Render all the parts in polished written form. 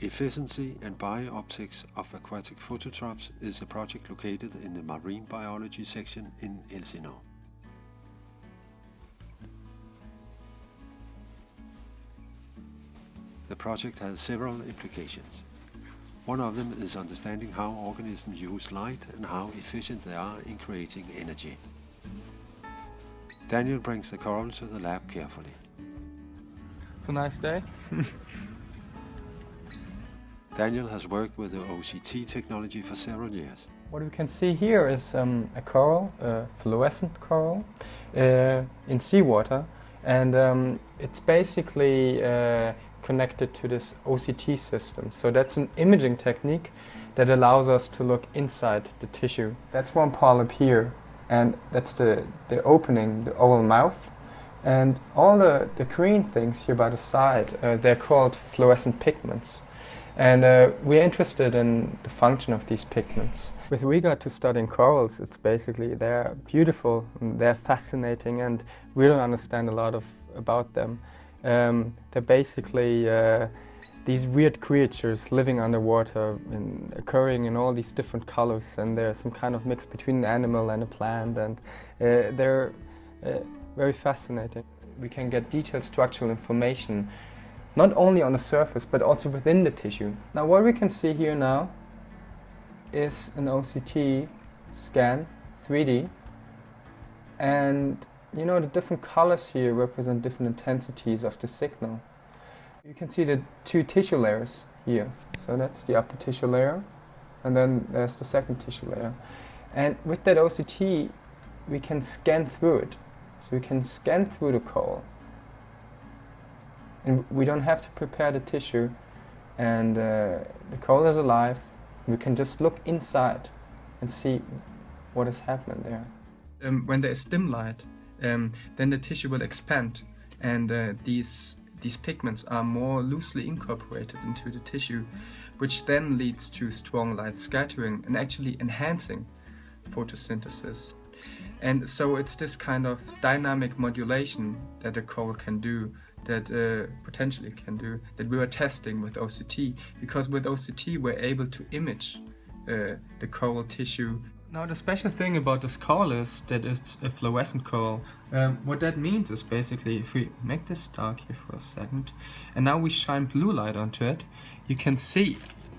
Efficiency and Biooptics of Aquatic Phototrophs is a project located in the Marine Biology section in Elsinore. The project has several implications. One of them is understanding how organisms use light and how efficient they are in creating energy. Daniel brings the coral to the lab carefully. It's a nice day. Daniel has worked with the OCT technology for several years. What we can see here is a coral, a fluorescent coral, in seawater, and it's basically connected to this OCT system. So that's an imaging technique that allows us to look inside the tissue. That's one polyp here, and that's the opening, the oval mouth. And all the green things here by the side, they're called fluorescent pigments. And we're interested in the function of these pigments. With regard to studying corals, it's basically they're beautiful, and they're fascinating, and we don't understand a lot about them. They're basically these weird creatures living underwater and occurring in all these different colors, and they're some kind of mix between an animal and a plant, and they're very fascinating. We can get detailed structural information not only on the surface but also within the tissue. Now what we can see here now is an OCT scan, 3D, and you know the different colors here represent different intensities of the signal. You can see the two tissue layers here. So that's the upper tissue layer, and then there's the second tissue layer. And with that OCT we can scan through it. So we can scan through the coral. And we don't have to prepare the tissue, and the coral is alive. We can just look inside and see what is happening there. When there is dim light, then the tissue will expand, and these pigments are more loosely incorporated into the tissue, which then leads to strong light scattering and actually enhancing photosynthesis. And so it's this kind of dynamic modulation that the coral can do, that potentially can do, that we are testing with OCT, because with OCT we're able to image the coral tissue. Now the special thing about this coral is that it's a fluorescent coral. What that means is basically, if we make this dark here for a second, and now we shine blue light onto it, you can see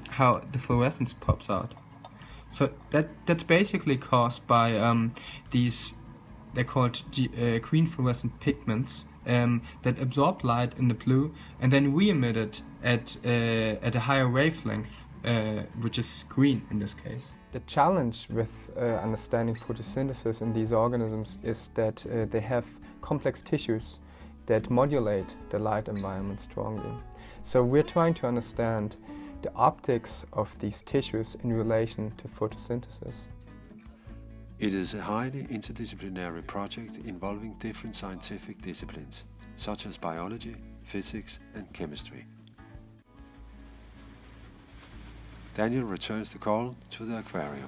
how the fluorescence pops out. So that's basically caused by these, they're called green fluorescent pigments, that absorb light in the blue and then re-emit it at a higher wavelength, which is green in this case. The challenge with understanding photosynthesis in these organisms is that they have complex tissues that modulate the light environment strongly. So we're trying to understand the optics of these tissues in relation to photosynthesis. It is a highly interdisciplinary project involving different scientific disciplines, such as biology, physics and chemistry. Daniel returns the coral to the aquarium.